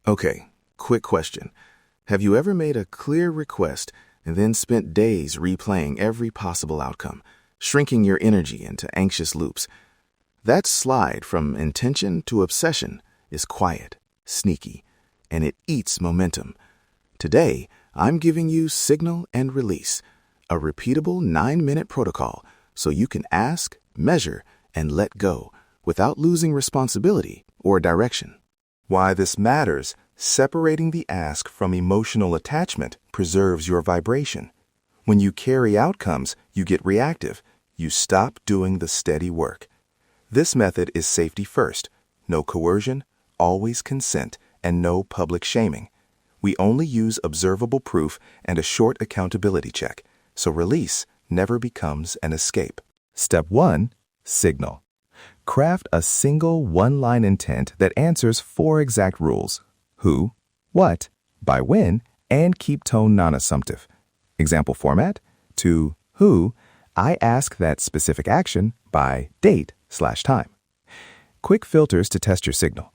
Okay, quick question. Have you ever made a clear request and then spent days replaying every possible outcome, shrinking your energy into anxious loops? That slide from intention to obsession is quiet, sneaky, and it eats momentum. Today, I'm giving you Signal and Release, a repeatable 9-minute protocol so you can ask, measure, and let go without losing responsibility or direction. Why this matters: separating the ask from emotional attachment preserves your vibration. When you carry outcomes, you get reactive. You stop doing the steady work. This method is safety first. No coercion, always consent, and no public shaming. We only use observable proof and a short accountability check, so release never becomes an escape. Step 1. Signal. Craft a single one-line intent that answers 4 exact rules: who, what, by when, and keep tone non-assumptive. Example format: to who, I ask that specific action by date/time. Quick filters to test your signal.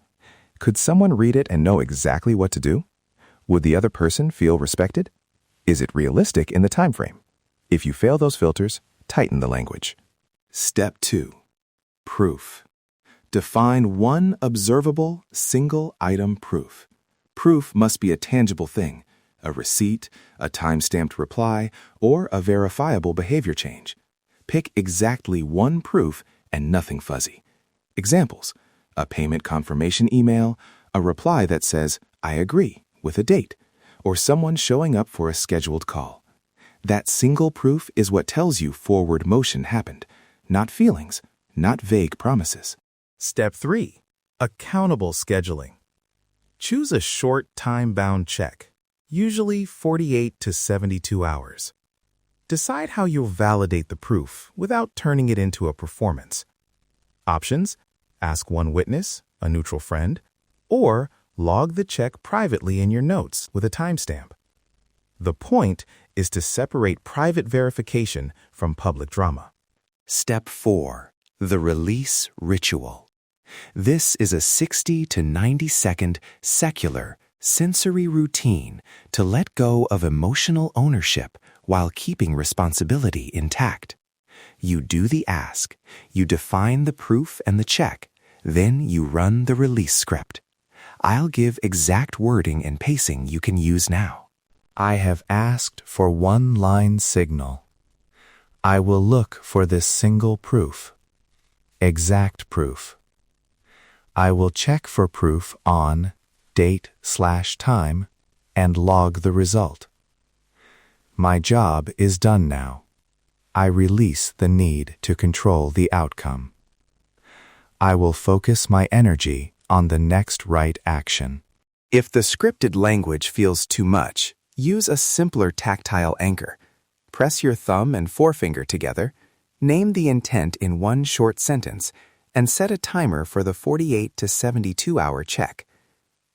Could someone read it and know exactly what to do? Would the other person feel respected? Is it realistic in the time frame? If you fail those filters, tighten the language. Step 2. Proof. Define one observable, single-item proof. Proof must be a tangible thing: a receipt, a time-stamped reply, or a verifiable behavior change. Pick exactly one proof and nothing fuzzy. Examples: a payment confirmation email, a reply that says, "I agree," with a date, or someone showing up for a scheduled call. That single proof is what tells you forward motion happened, not feelings, not vague promises. Step 3. Accountable scheduling. Choose a short, time-bound check, usually 48 to 72 hours. Decide how you'll validate the proof without turning it into a performance. Options: ask one witness, a neutral friend, or log the check privately in your notes with a timestamp. The point is to separate private verification from public drama. Step 4. The release ritual. This is a 60 to 90-second secular, sensory routine to let go of emotional ownership while keeping responsibility intact. You do the ask, you define the proof and the check, then you run the release script. I'll give exact wording and pacing you can use now. I have asked for one-line signal. I will look for this single proof. Exact proof. I will check for proof on date/time and log the result. My job is done now. I release the need to control the outcome. I will focus my energy on the next right action. If the scripted language feels too much, use a simpler tactile anchor. Press your thumb and forefinger together, name the intent in one short sentence, and set a timer for the 48 to 72-hour check.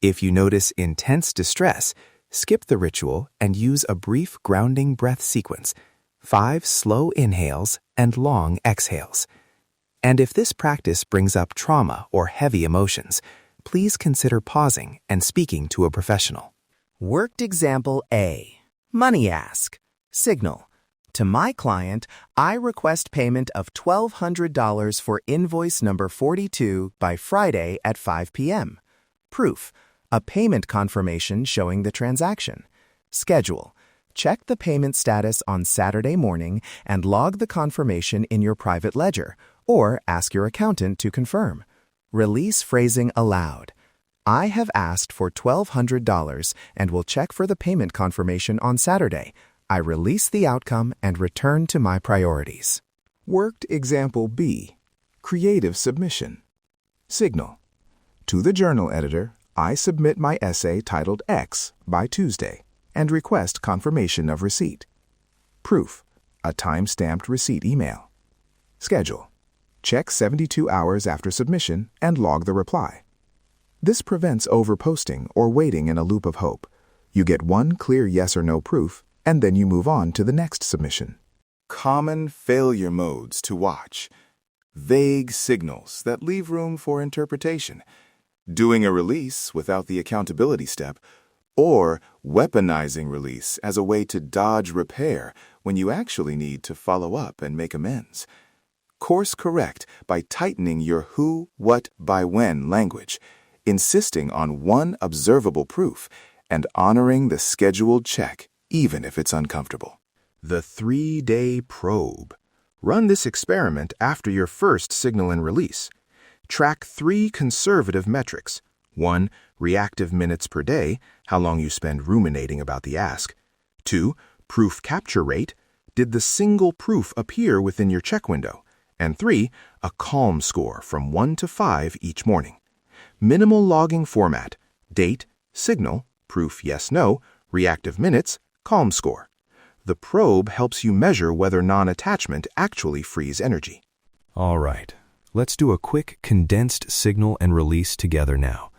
If you notice intense distress, skip the ritual and use a brief grounding breath sequence: 5 slow inhales and long exhales. And if this practice brings up trauma or heavy emotions, please consider pausing and speaking to a professional. Worked example A. Money ask. Signal. To my client, I request payment of $1,200 for invoice number 42 by Friday at 5 p.m. Proof. A payment confirmation showing the transaction. Schedule. Check the payment status on Saturday morning and log the confirmation in your private ledger, or ask your accountant to confirm. Release phrasing aloud. I have asked for $1,200 and will check for the payment confirmation on Saturday. I release the outcome and return to my priorities. Worked example B. Creative submission. Signal. To the journal editor, I submit my essay titled X by Tuesday and request confirmation of receipt. Proof. A time-stamped receipt email. Schedule. Check 72 hours after submission and log the reply. This prevents overposting or waiting in a loop of hope. You get one clear yes or no proof, and then you move on to the next submission. Common failure modes to watch. Vague signals that leave room for interpretation. doing a release without the accountability step, or weaponizing release as a way to dodge repair when you actually need to follow up and make amends. Course correct by tightening your who, what, by when language, insisting on one observable proof, and honoring the scheduled check, even if it's uncomfortable. The 3-day probe. Run this experiment after your first signal and release. Track 3 conservative metrics. 1. Reactive minutes per day, how long you spend ruminating about the ask. 2. Proof capture rate, did the single proof appear within your check window. And 3. A calm score from 1 to 5 each morning. Minimal logging format, date, signal, proof yes/no, reactive minutes, calm score. The probe helps you measure whether non-attachment actually frees energy. All right, let's do a quick condensed signal and release together now.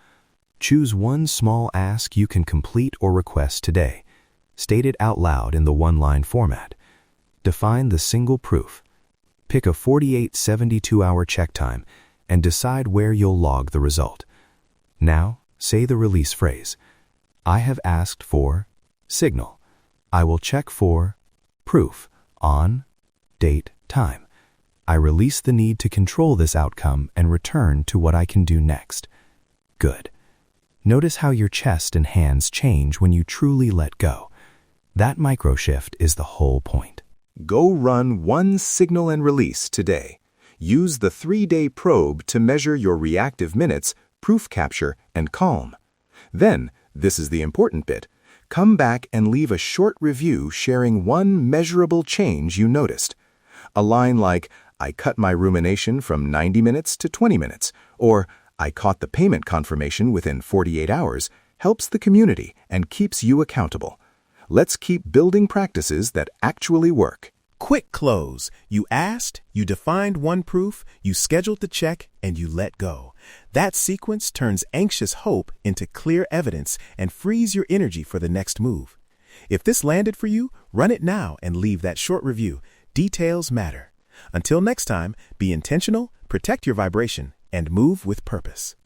Choose one small ask you can complete or request today. State it out loud in the one-line format. Define the single proof. Pick a 48-72-hour check time and decide where you'll log the result. Now, say the release phrase. I have asked for signal. I will check for proof on date time. I release the need to control this outcome and return to what I can do next. Good. Notice how your chest and hands change when you truly let go. That micro-shift is the whole point. Go run one signal and release today. Use the 3-day probe to measure your reactive minutes, proof capture, and calm. Then, this is the important bit, come back and leave a short review sharing one measurable change you noticed. A line like, I cut my rumination from 90 minutes to 20 minutes, or I caught the payment confirmation within 48 hours, helps the community and keeps you accountable. Let's keep building practices that actually work. Quick close. You asked, you defined one proof, you scheduled the check, and you let go. That sequence turns anxious hope into clear evidence and frees your energy for the next move. If this landed for you, run it now and leave that short review. Details matter. Until next time, be intentional, protect your vibration, and move with purpose.